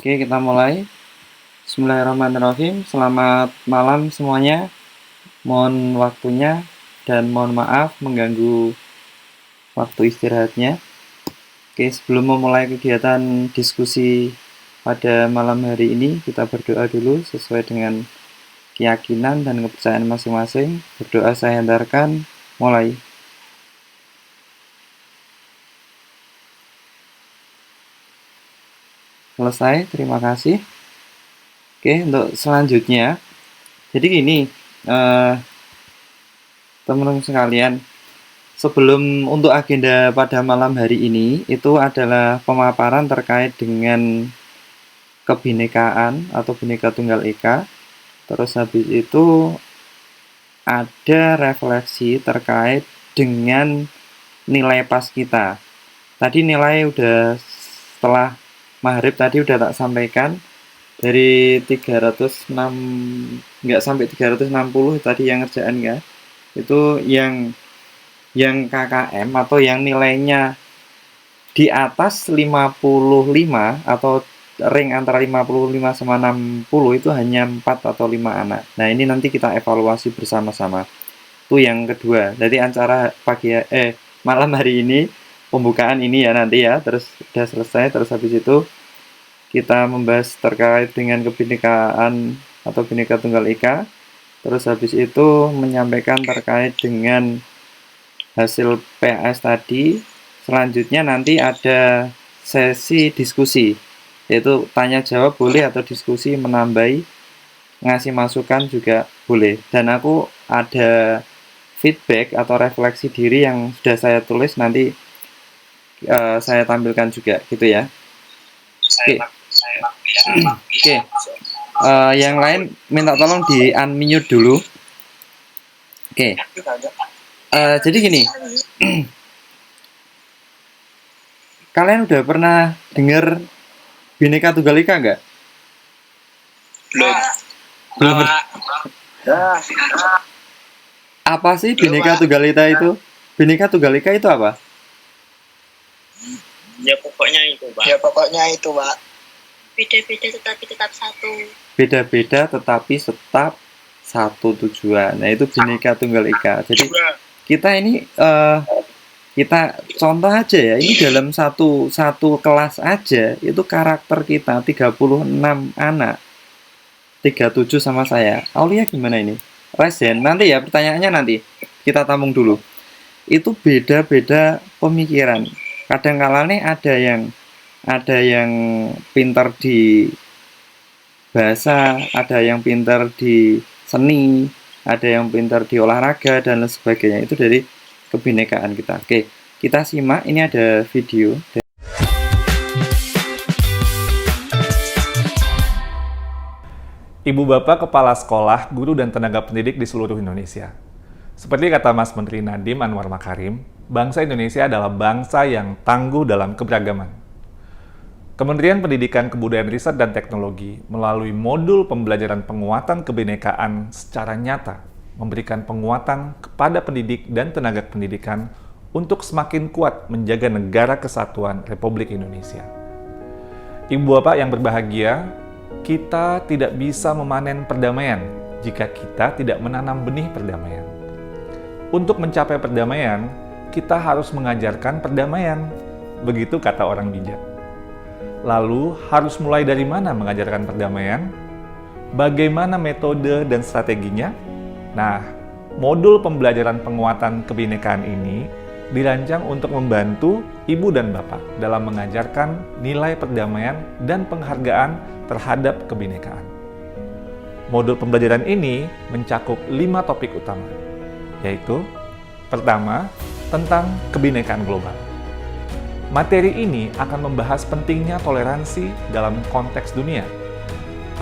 Oke, kita mulai. Bismillahirrahmanirrahim. Selamat malam semuanya. Mohon waktunya dan mohon maaf mengganggu waktu istirahatnya. Oke, sebelum memulai kegiatan diskusi pada malam hari ini, kita berdoa dulu sesuai dengan keyakinan dan kepercayaan masing-masing. Berdoa saya hantarkan. Mulai. Selesai, terima kasih. Oke, untuk selanjutnya, jadi gini, teman-teman sekalian, sebelum untuk agenda pada malam hari ini, itu adalah pemaparan terkait dengan kebinekaan atau Bhinneka Tunggal Ika. Terus habis itu ada refleksi terkait dengan nilai pas kita. Tadi nilai udah setelah maghrib tadi udah tak sampaikan dari 306, nggak sampai 360 tadi yang ngerjaan ya. Itu yang KKM atau yang nilainya di atas 55 atau ring antara 55 sama 60 itu hanya 4 atau 5 anak. Nah, ini nanti kita evaluasi bersama-sama. Itu yang kedua. Jadi acara malam hari ini pembukaan ini ya nanti ya, terus udah selesai, terus habis itu kita membahas terkait dengan kebinekaan atau Bhinneka Tunggal Ika. Terus habis itu menyampaikan terkait dengan hasil PAS tadi. Selanjutnya nanti ada sesi diskusi, yaitu tanya jawab boleh atau diskusi menambahi, ngasih masukan juga boleh. Dan aku ada feedback atau refleksi diri yang sudah saya tulis, nanti saya tampilkan juga gitu ya. Oke. Yang lain minta tolong di unmute dulu. Oke. Jadi gini. Kalian udah pernah dengar Bhinneka Tunggal Ika nggak? Belum. Apa sih Bhinneka Tunggal Ika itu? Bhinneka Tunggal Ika itu apa? Ya pokoknya itu, Pak. Beda-beda tetapi tetap satu. Beda-beda tetapi tetap satu tujuan. Nah, itu Bhinneka Tunggal Ika. Jadi kita ini kita contoh aja ya. Ini dalam satu kelas aja itu karakter kita 36 anak. 37 sama saya. Aulia gimana ini? Resen, nanti ya pertanyaannya nanti. Kita tampung dulu. Itu beda-beda pemikiran. Kadang-kala nih ada yang pintar di bahasa, ada yang pintar di seni, ada yang pintar di olahraga dan lain sebagainya. Itu dari kebinekaan kita. Oke, kita simak. Ini ada video. Ibu Bapak Kepala Sekolah, Guru dan Tenaga Pendidik di seluruh Indonesia. Seperti kata Mas Menteri Nadiem Anwar Makarim, bangsa Indonesia adalah bangsa yang tangguh dalam keberagaman. Kementerian Pendidikan, Kebudayaan, Riset, dan Teknologi melalui modul pembelajaran penguatan kebinekaan secara nyata memberikan penguatan kepada pendidik dan tenaga pendidikan untuk semakin kuat menjaga negara kesatuan Republik Indonesia. Ibu Bapak yang berbahagia, kita tidak bisa memanen perdamaian jika kita tidak menanam benih perdamaian. Untuk mencapai perdamaian, kita harus mengajarkan perdamaian. Begitu kata orang bijak. Lalu, harus mulai dari mana mengajarkan perdamaian? Bagaimana metode dan strateginya? Nah, modul pembelajaran penguatan kebinekaan ini dirancang untuk membantu ibu dan bapak dalam mengajarkan nilai perdamaian dan penghargaan terhadap kebinekaan. Modul pembelajaran ini mencakup 5 topik utama, yaitu pertama, tentang kebinekaan global. Materi ini akan membahas pentingnya toleransi dalam konteks dunia.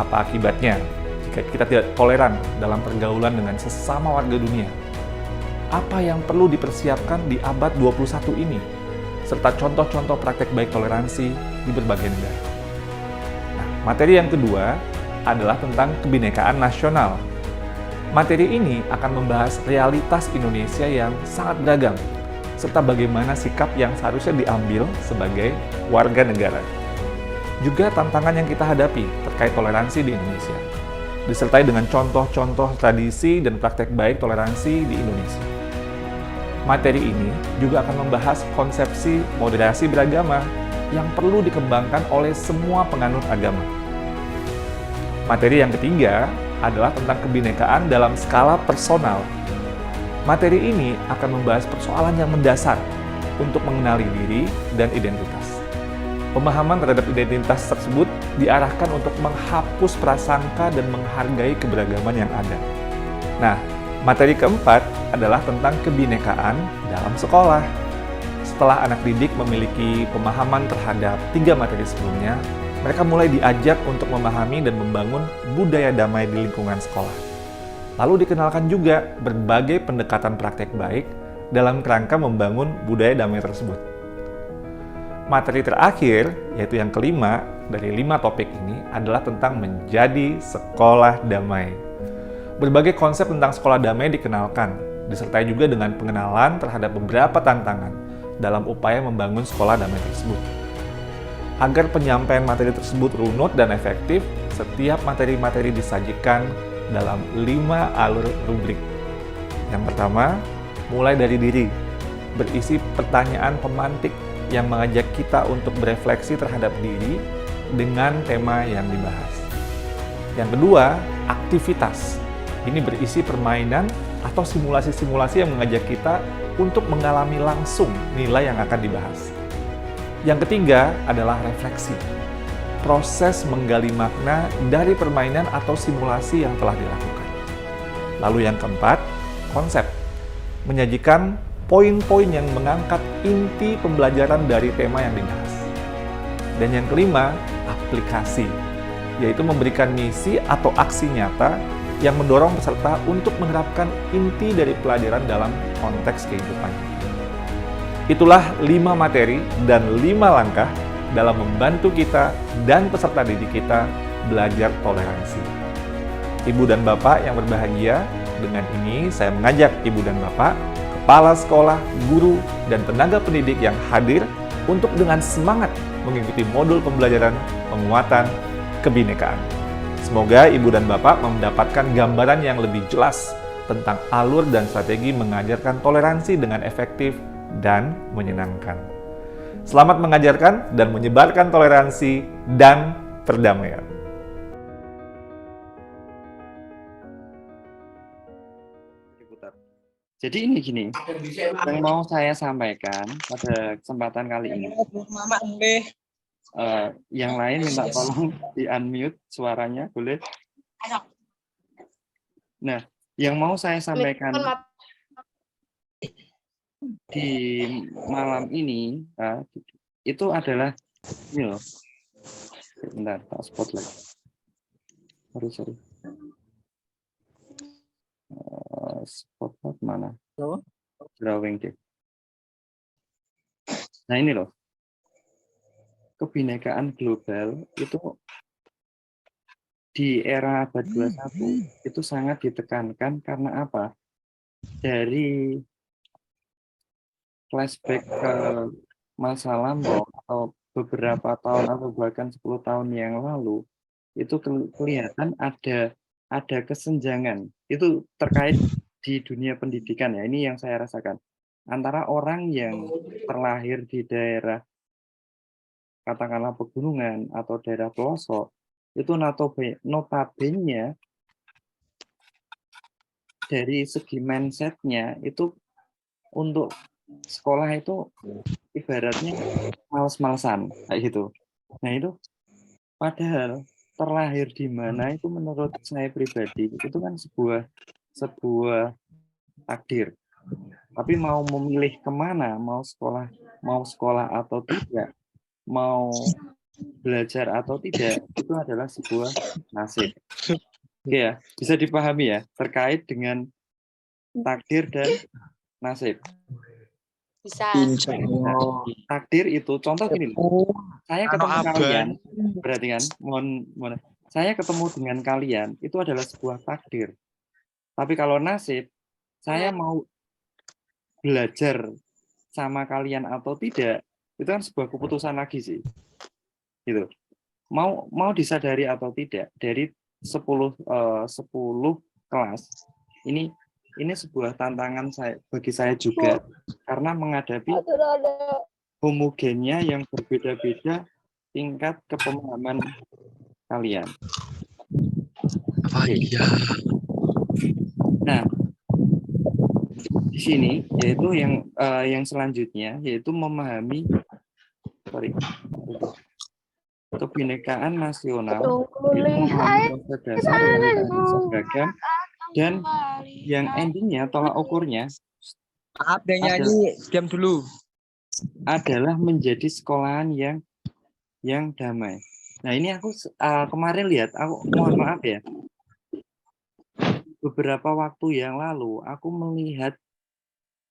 Apa akibatnya jika kita tidak toleran dalam pergaulan dengan sesama warga dunia? Apa yang perlu dipersiapkan di abad 21 ini? Serta contoh-contoh praktek baik toleransi di berbagai negara. Nah, materi yang kedua adalah tentang kebinekaan nasional. Materi ini akan membahas realitas Indonesia yang sangat beragam, serta bagaimana sikap yang seharusnya diambil sebagai warga negara. juga tantangan yang kita hadapi terkait toleransi di Indonesia, disertai dengan contoh-contoh tradisi dan praktek baik toleransi di Indonesia. Materi ini juga akan membahas konsepsi moderasi beragama yang perlu dikembangkan oleh semua penganut agama. Materi yang ketiga adalah tentang kebinekaan dalam skala personal. Materi ini akan membahas persoalan yang mendasar untuk mengenali diri dan identitas. Pemahaman terhadap identitas tersebut diarahkan untuk menghapus prasangka dan menghargai keberagaman yang ada. Nah, materi keempat adalah tentang kebinekaan dalam sekolah. Setelah anak didik memiliki pemahaman terhadap 3 materi sebelumnya, mereka mulai diajak untuk memahami dan membangun budaya damai di lingkungan sekolah. Lalu dikenalkan juga berbagai pendekatan praktek baik dalam kerangka membangun budaya damai tersebut. Materi terakhir, yaitu yang kelima dari 5 topik ini, adalah tentang menjadi sekolah damai. Berbagai konsep tentang sekolah damai dikenalkan, disertai juga dengan pengenalan terhadap beberapa tantangan dalam upaya membangun sekolah damai tersebut. Agar penyampaian materi tersebut runut dan efektif, setiap materi-materi disajikan dalam 5 alur rubrik. Yang pertama, mulai dari diri, berisi pertanyaan pemantik yang mengajak kita untuk berefleksi terhadap diri dengan tema yang dibahas. Yang kedua, aktivitas. Ini berisi permainan atau simulasi-simulasi yang mengajak kita untuk mengalami langsung nilai yang akan dibahas. Yang ketiga adalah refleksi. Proses menggali makna dari permainan atau simulasi yang telah dilakukan. Lalu yang keempat, konsep. Menyajikan poin-poin yang mengangkat inti pembelajaran dari tema yang dibahas. Dan yang kelima, aplikasi, yaitu memberikan misi atau aksi nyata yang mendorong peserta untuk menerapkan inti dari pelajaran dalam konteks kehidupan. Itulah 5 materi dan 5 langkah dalam membantu kita dan peserta didik kita belajar toleransi. Ibu dan Bapak yang berbahagia, dengan ini saya mengajak Ibu dan Bapak, kepala sekolah, guru, dan tenaga pendidik yang hadir untuk dengan semangat mengikuti modul pembelajaran penguatan kebinekaan. Semoga Ibu dan Bapak mendapatkan gambaran yang lebih jelas tentang alur dan strategi mengajarkan toleransi dengan efektif dan menyenangkan. Selamat mengajarkan dan menyebarkan toleransi dan perdamaian. Jadi ini gini, yang mau saya sampaikan pada kesempatan kali ini. Yang lain minta tolong di-unmute suaranya, boleh? Nah, yang mau saya sampaikan di malam ini itu adalah ini loh. Bentar, tak spotlight. Sorry. Spotlight mana? Drawing deh. Nah ini loh. Kebinekaan global itu di era abad 21 itu sangat ditekankan karena apa? Dari flashback ke masa lampau atau beberapa tahun atau bahkan 10 tahun yang lalu itu kelihatan ada kesenjangan. Itu terkait di dunia pendidikan ya. Ini yang saya rasakan. Antara orang yang terlahir di daerah katakanlah pegunungan atau daerah pelosok itu notabene dari segi mindset-nya itu untuk sekolah itu ibaratnya males-malesan kayak gitu. Nah itu padahal terlahir di mana itu menurut saya pribadi itu kan sebuah takdir. Tapi mau memilih kemana, mau sekolah atau tidak, mau belajar atau tidak, itu adalah sebuah nasib. Oke ya, bisa dipahami ya terkait dengan takdir dan nasib. Bisa. Nah, takdir itu contoh gini, saya ketemu kalian, berarti kan, mohon, saya ketemu dengan kalian itu adalah sebuah takdir. Tapi kalau nasib, saya mau belajar sama kalian atau tidak, itu kan sebuah keputusan lagi sih, gitu. mau disadari atau tidak, dari 10 kelas ini sebuah tantangan bagi saya juga, karena menghadapi homogennya yang berbeda-beda tingkat kepemahaman kalian. Oke. Nah, di sini yaitu yang selanjutnya yaitu memahami kebinekaan nasional, yaitu memahami konsep dasar yang seragam, dan yang endingnya tolak ukurnya Maaf, dan nyanyi diam dulu. adalah menjadi sekolahan yang damai. Nah, ini aku kemarin lihat, aku mohon maaf ya, beberapa waktu yang lalu aku melihat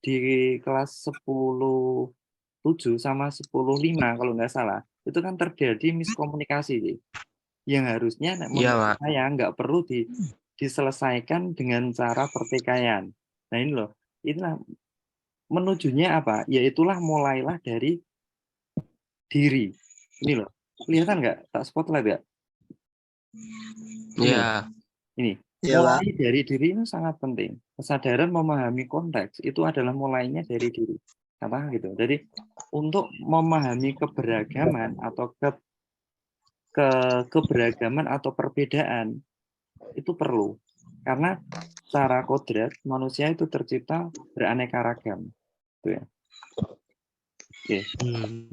di kelas 10.7 sama 10.5 kalau nggak salah, itu kan terjadi miskomunikasi yang harusnya menurut saya nggak perlu diselesaikan dengan cara pertikaian. Nah ini loh, inilah menujunya apa? Yaitulah mulailah dari diri. Ini loh, kelihatan nggak? Tak spotlight nggak? Ini mulai dari diri ini sangat penting. Kesadaran memahami konteks itu adalah mulainya dari diri. Katakan gitu. Jadi untuk memahami keberagaman atau keberagaman atau perbedaan itu perlu, karena secara kodrat manusia itu tercipta beraneka ragam. Gitu ya. Oke.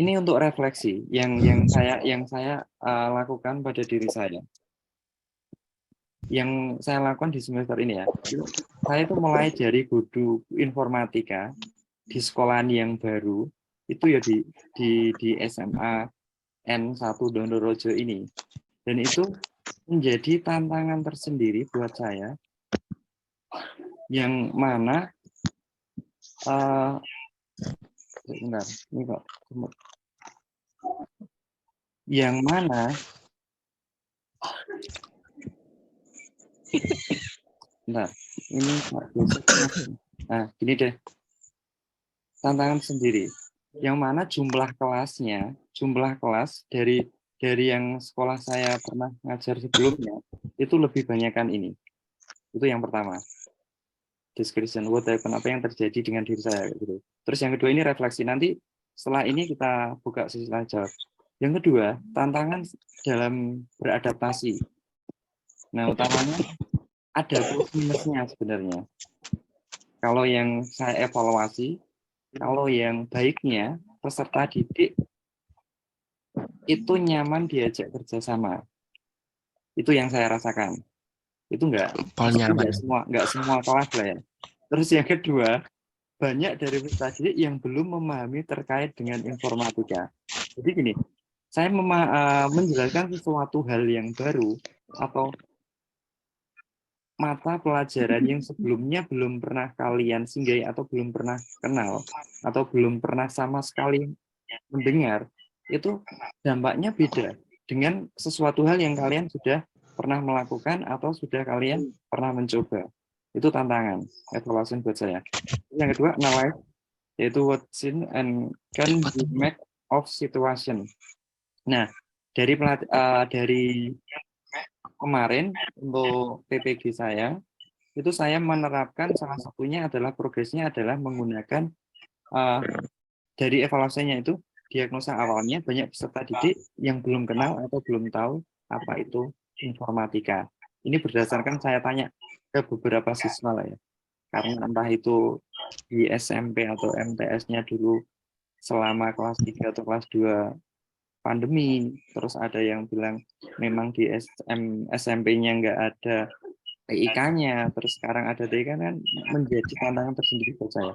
Ini untuk refleksi yang saya lakukan pada diri saya. Yang saya lakukan di semester ini ya, saya itu mulai dari guru informatika di sekolahan yang baru itu ya di SMA N1 Dondorojo ini, dan itu menjadi tantangan tersendiri buat saya, yang mana bentar, ini kok yang mana bentar, ini nah gini deh, tantangan sendiri yang mana jumlah kelas dari yang sekolah saya pernah ngajar sebelumnya itu lebih banyakkan ini. Itu yang pertama, description what happened, apa yang terjadi dengan diri saya gitu. Terus yang kedua ini refleksi, nanti setelah ini kita buka sesi tanya jawab. Yang kedua, tantangan dalam beradaptasi. Nah, utamanya ada plus minusnya sebenarnya. Kalau yang saya evaluasi, kalau yang baiknya peserta didik itu nyaman diajak kerjasama. Itu yang saya rasakan. Itu enggak semua kelas lah ya. Terus yang kedua, banyak dari peserta didik yang belum memahami terkait dengan informatika. Jadi gini, saya menjelaskan sesuatu hal yang baru atau mata pelajaran yang sebelumnya belum pernah kalian singgahi atau belum pernah kenal atau belum pernah sama sekali mendengar, itu dampaknya beda dengan sesuatu hal yang kalian sudah pernah melakukan atau sudah kalian pernah mencoba. Itu tantangan evaluasi buat saya. Yang kedua, analyze, yaitu what seen and can be make of situation. Nah, dari kemarin untuk PPG saya, itu saya menerapkan salah satunya adalah progresnya adalah menggunakan dari evaluasinya itu diagnosa awalnya banyak peserta didik yang belum kenal atau belum tahu apa itu informatika. Ini berdasarkan saya tanya ke beberapa siswa lah ya, karena entah itu di SMP atau MTS-nya dulu selama kelas 3 atau kelas 2 pandemi, terus ada yang bilang memang di SMP-nya nggak ada TIK-nya, terus sekarang ada TIK, kan menjadi tantangan tersendiri buat saya.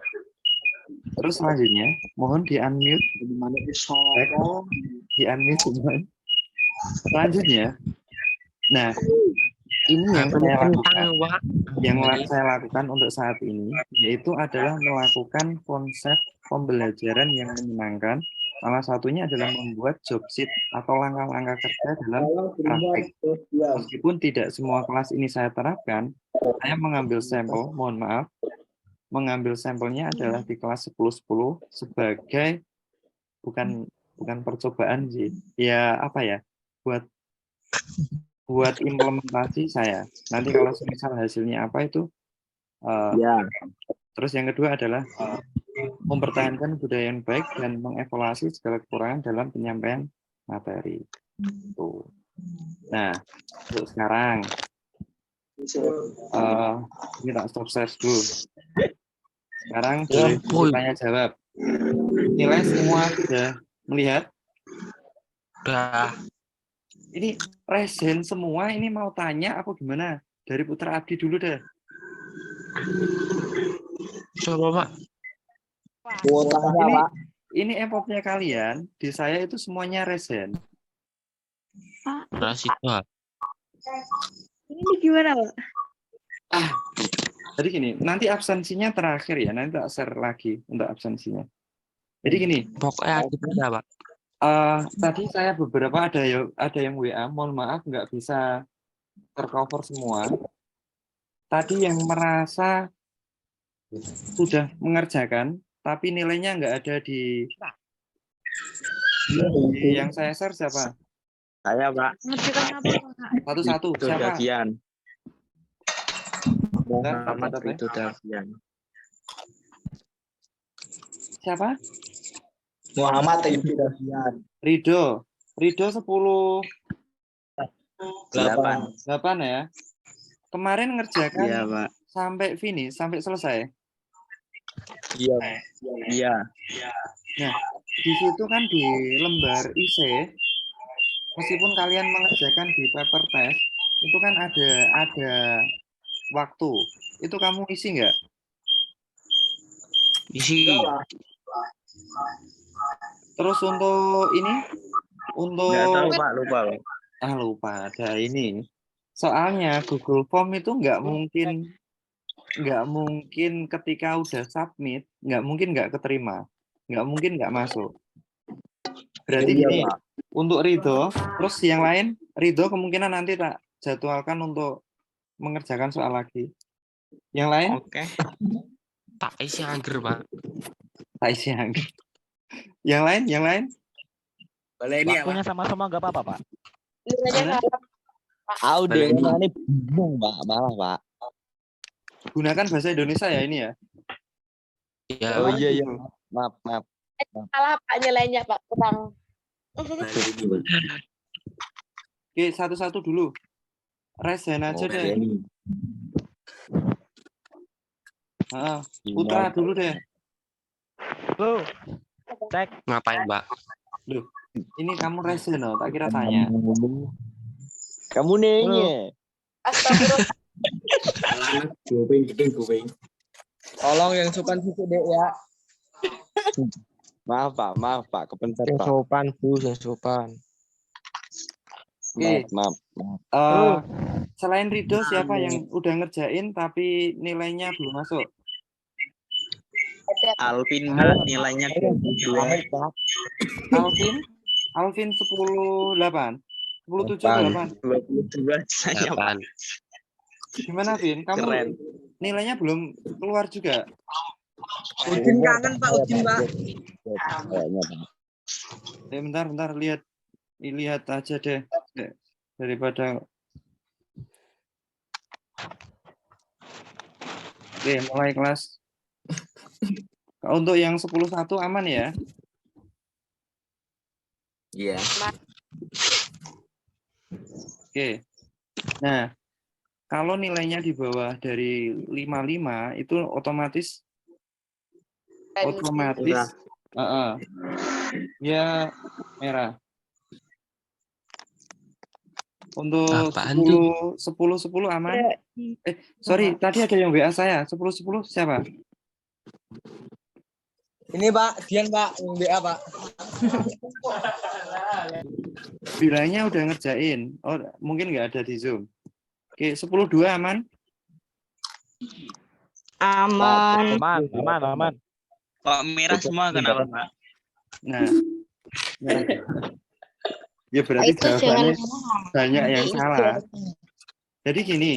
Terus selanjutnya, mohon di-unmute. Di-unmute semuanya. Selanjutnya, nah ini yang saya lakukan untuk saat ini, yaitu adalah melakukan konsep pembelajaran yang menyenangkan. Salah satunya adalah membuat job sheet atau langkah-langkah kerja dalam praktik. Meskipun tidak semua kelas ini saya terapkan, saya mengambil sampel, mohon maaf, mengambil sampelnya adalah di kelas 10-10 sebagai bukan percobaan sih. Ya apa ya? Buat buat implementasi saya. Nanti kalau misal hasilnya apa itu, Ya. terus yang kedua adalah mempertahankan budaya yang baik dan mengevaluasi segala kekurangan dalam penyampaian materi. Tuh. Nah, untuk sekarang ini tak stop share dulu. Sekarang boleh tanya jawab. Nilai semua sudah melihat? Udah. Ini resen semua ini mau tanya apa gimana? Dari Putra Abdi dulu deh. Coba, Pak. Wah, Ini empopnya kalian, di saya itu semuanya resen. Ras itu, Pak. ini gimana, Pak? Jadi gini, nanti absensinya terakhir ya, nanti tak share lagi untuk absensinya. Jadi gini, Pokoknya aktif aja, Pak. tadi saya beberapa ada yang WA, mohon maaf nggak bisa tercover semua. Tadi yang merasa sudah mengerjakan, tapi nilainya nggak ada di yang saya share siapa? Saya, Pak. Ngerjakan apa, Pak? Satu-satu, siapa? Davian. Muhammad Bentar, itu Davian. Siapa? Muhammad itu Davian. Rido 10 8. 8 ya. Kemarin ngerjakan Iya, Pak. sampai finish, sampai selesai. Iya. Iya. Nah, di situ kan di lembar IC, meskipun kalian mengerjakan di paper test, itu kan ada waktu. Itu kamu isi nggak? Isi. Terus untuk ini, Nggak tahu, untuk Pak. Lupa, Pak. lupa ada ini. Soalnya Google Form itu nggak mungkin ketika udah submit, nggak mungkin nggak keterima, nggak mungkin nggak masuk. Berarti Iya, gini, Pak. untuk Ridho, terus yang lain, Ridho kemungkinan nanti tak jadwalkan untuk mengerjakan soal lagi. Yang lain, Oke. Tak isi angger, Pak. tak isi angin. Yang lain, Boleh ini ya, Pak. Waktunya sama-sama nggak apa-apa, Pak. Nilainya Mana? apa? ini bingung, Pak. Malah, Pak. Gunakan bahasa Indonesia ya ini ya. Iya. Oh, iya. Maaf. Salah, Pak, nilainya, Pak. Kurang. Oke, satu-satu dulu. Resen aja deh. Putra dulu deh. Tuh. Cek. Ngapain, Pak? Loh, ini kamu resen loh, tak kira tanya. Kamu nanya. Astagfirullah. Tolong yang sopan situ, Dek, ya. Maaf, Pak. Kepencet, Pak. Sopan, Bu. Yang sopan. Oke. Maaf. Selain Ridho, siapa yang udah ngerjain tapi nilainya belum masuk? Alvin, Mbak, nilainya 22. Alvin 10-8. 10-7-8. 22 saya, Pak. Gimana, Vin? Kamu Keren. nilainya belum keluar juga? Udin kangen, Pak. Udin, Pak. Bentar, lihat aja deh. Daripada Oke, mulai kelas. Untuk yang 10-1 aman ya? Iya. Oke. Nah, kalau nilainya di bawah dari 55 itu otomatis ya merah. Untuk 10-10 aman. Sorry, tadi ada yang WA saya. 10-10 siapa? Ini, Pak. Dian, Pak. Yang WA, Pak. Bilangnya udah ngerjain. Oh, mungkin nggak ada di Zoom. Oke, 10-2 aman? Aman. Kok merah semua kenapa, Pak? Nah, ya berarti jawabannya banyak yang salah. Jadi gini,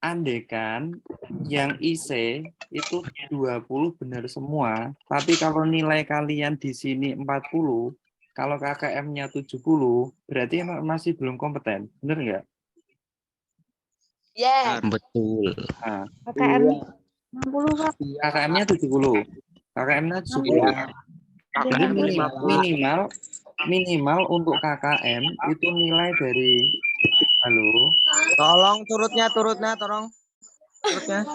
andekan yang IC itu 20 benar semua, tapi kalau nilai kalian di sini 40, Kalau KKM-nya 70, berarti masih belum kompeten. Bener nggak? Ya. Betul. Nah, KKM 60 Pak. KKM-nya 70. KKM-nya 70. Jadi minimal untuk KKM itu nilai dari halo. Tolong turutnya, tolong. Turutnya.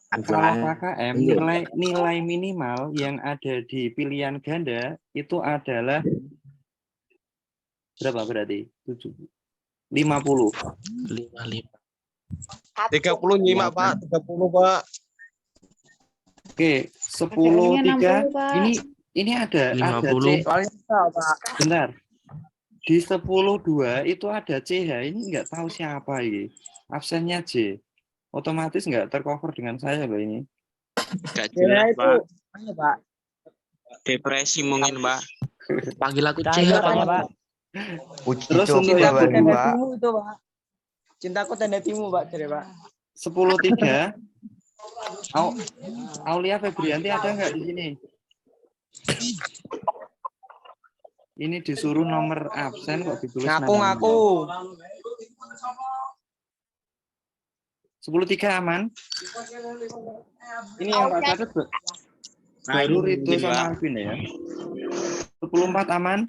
Kalau KKM nilai minimal yang ada di pilihan ganda itu adalah berapa berarti? 50. 55. 35 Pak, 30 Pak. Oke, 10 3. 60, Pak. Ini ada 50. C. Bentar. Di 10 2 itu ada CH. Ini nggak tahu siapa ini. Absennya J. Otomatis nggak tercover dengan saya loh ini. Gak jelas, Pak. Pak. Depresi mungkin, Pak. Panggil aku C Cahaya, Pak. Terus untuk yang Timu itu, Pak. Cintaku tanda timu, Pak, jadi, Pak. 10 3. Aulia Febrianti ada nggak di sini? Ini disuruh nomor absen kok ditulis Ngaku. 10 3 aman? Ini yang Pak catat baru Rito sama Alvin ya. 10 4 aman?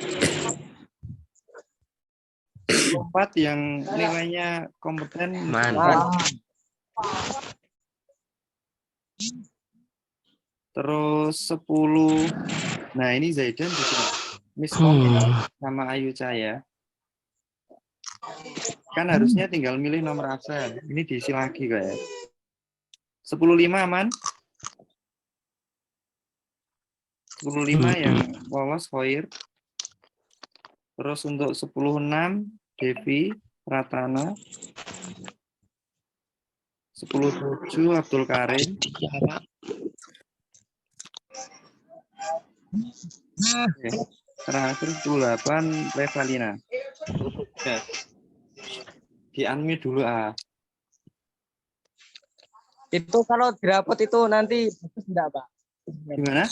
10 4 yang nilainya kompeten. Terus 10. Nah, ini Zaidan juga miskom sama Ayu Cahaya. Kan harusnya tinggal milih nomor absen. Ini diisi lagi kayak. 10 5 aman? 10 5 yang lolos Khoir. Terus untuk 10 6 Devi Pratana. 10 7 Abdul Karim. Terakhir 10 8 Revalina. Oke. Di unmute dulu Itu kalau dirapot itu nanti bagus enggak, Pak? Gimana?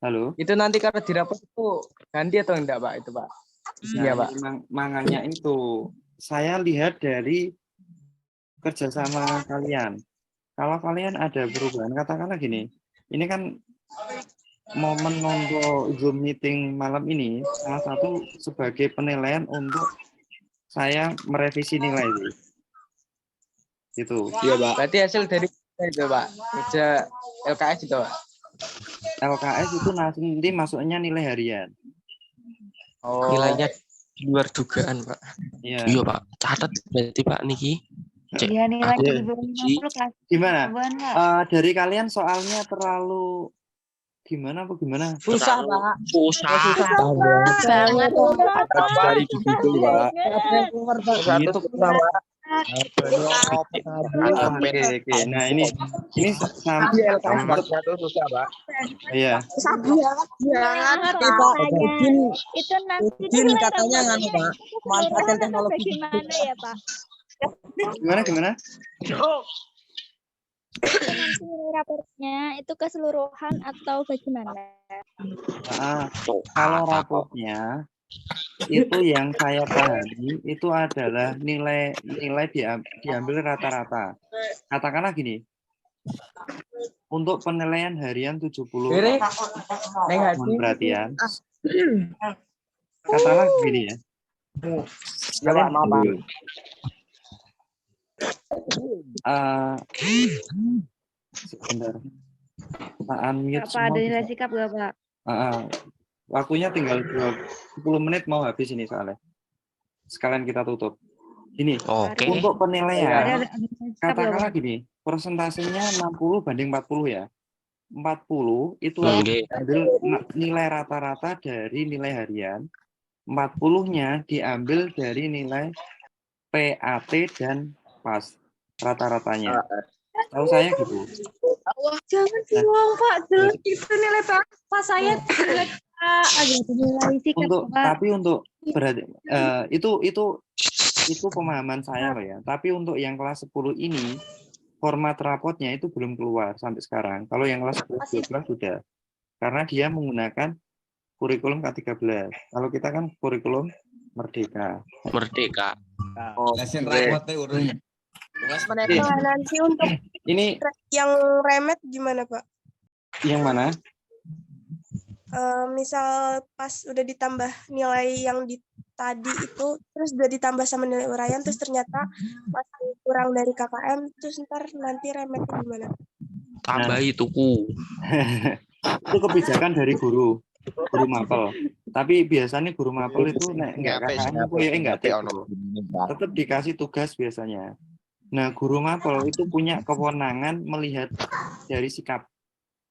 Halo? Itu nanti kalau dirapot itu ganti atau enggak, Pak? Itu, Pak. Iya, Pak. Makanya itu saya lihat dari kerjasama kalian. Kalau kalian ada perubahan, katakanlah gini, ini kan momen untuk Zoom meeting malam ini salah satu sebagai penilaian untuk saya merevisi nilai itu. Iya, Pak. Berarti hasil dari itu, Pak. Kerja LKS itu, Pak. LKS itu nanti masuknya nilai harian. Oh. Nilainya di luar dugaan, Pak. Iya. Iya, Pak. Catat berarti, Pak Niki. Iya, nilai 50 kelas. Gimana? Dari kalian soalnya terlalu gimana? Susah, Pak. Susah. Banget. Dari gitu, Pak. Satu sama. Oke. Nah, ini sampai Nomornya tuh susah, Pak. iya. Itu nanti katanya nganu, Pak. Manfaatkan teknologi. Gimana ya, Pak? Gimana? Nanti raportnya itu keseluruhan atau bagaimana? Kalau raportnya itu yang saya pahami itu adalah nilai diambil rata-rata. Katakanlah gini. Untuk penilaian harian 70 perhatian. Katakanlah gini ya. Sebentar. Apa ada nilai sikap gak, Pak? Waktunya tinggal 10 menit mau habis ini soalnya. Sekalian kita tutup. Ini untuk penilaian. Katakanlah gini, persentasenya 60 banding 40 ya. 40 itu ambil nilai rata-rata dari nilai harian. 40-nya diambil dari nilai PAT dan pas rata-ratanya. Tahu saya gitu. Jangan bilang, Pak. Jelek itu nilai pas saya jelek, Pak. Ada nilai sikap, Pak. Tapi untuk berarti itu pemahaman saya loh ya. Tapi untuk yang kelas 10 ini format rapotnya itu belum keluar sampai sekarang. Kalau yang kelas 11 12 sudah. karena dia menggunakan kurikulum K13. Kalau kita kan kurikulum Merdeka. Merdeka. Oh, Lesin remote urunya. Nah, nanti untuk ini yang remet gimana Pak? yang mana? Misal pas udah ditambah nilai yang tadi itu, terus udah ditambah sama nilai uraian, terus ternyata masih kurang dari KKM, terus ntar nanti remetnya gimana? Tambahi tuku. Itu kebijakan dari guru mapel. Tapi biasanya guru mapel itu enggak KKM aku ya enggak tetap dikasih tugas biasanya. Nah, guru mapel itu punya kewenangan melihat dari sikap.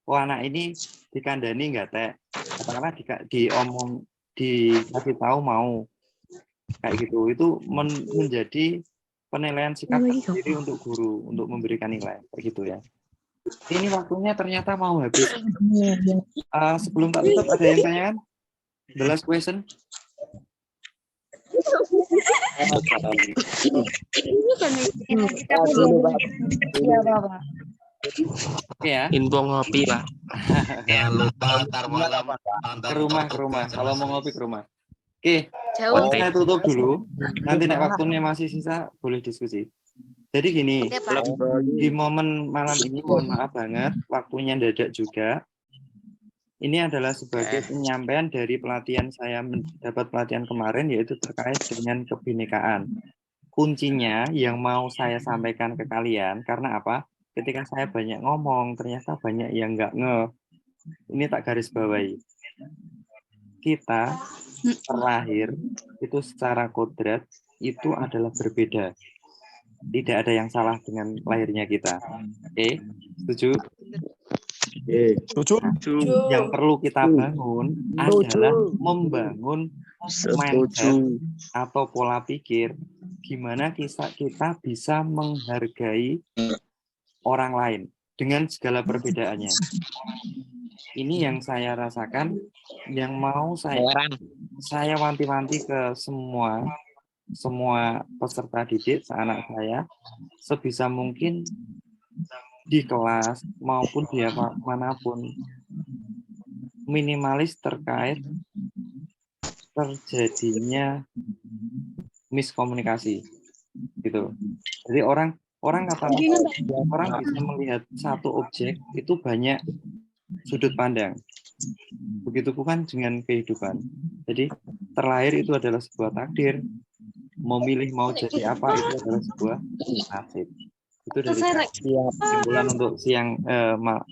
Oh, anak ini dikandani enggak teh? Katakanlah dikasih tahu mau kayak gitu. Itu menjadi penilaian sikap sendiri untuk guru untuk memberikan nilai kayak gitu ya. Ini waktunya ternyata mau habis. Sebelum tak tutup ada yang tanyakan? The last question. Ini kan kita Iya, Bapak. Ya. Info ngopi, Pak. Jangan lupa ntar malam Ke rumah. Kalau mau ngopi ke rumah. Oke. jauh. Saya tutup dulu. Nanti nek waktunya masih sisa boleh diskusi. Jadi gini, di momen malam ini mohon maaf banget, waktunya dadak juga. Ini adalah sebagai penyampaian dari pelatihan saya mendapat pelatihan kemarin, yaitu terkait dengan kebinekaan. Kuncinya yang mau saya sampaikan ke kalian, karena apa? Ketika saya banyak ngomong, ternyata banyak yang nggak ngeh. Ini tak garis bawahi. Kita terlahir itu secara kodrat itu adalah berbeda. Tidak ada yang salah dengan lahirnya kita. Oke, setuju? Setuju. Yang perlu kita bangun adalah membangun mindset atau pola pikir gimana kita bisa menghargai orang lain dengan segala perbedaannya. Ini yang saya rasakan, yang mau saya wanti-wanti ke semua peserta didik anak saya, sebisa mungkin di kelas maupun di manapun minimalis terkait terjadinya miskomunikasi gitu. Jadi orang bisa melihat satu objek itu banyak sudut pandang. Begitu bukan dengan kehidupan. Jadi terlahir itu adalah sebuah takdir. Memilih mau jadi apa itu adalah sebuah nasib. Itu dari kesimpulan untuk siang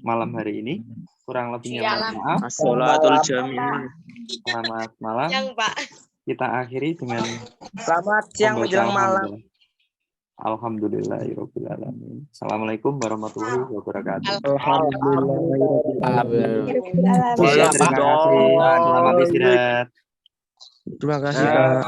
malam hari ini. Kurang lebihnya mohon maaf. Sholatul jamiah. Selamat malam. Pak. Kita akhiri dengan Selamat siang menjelang malam. Alhamdulillahirabbil alamin. Assalamualaikum warahmatullahi wabarakatuh. Alhamdulillah. Terima kasih. Selamat istirahat. Terima kasih. Pak.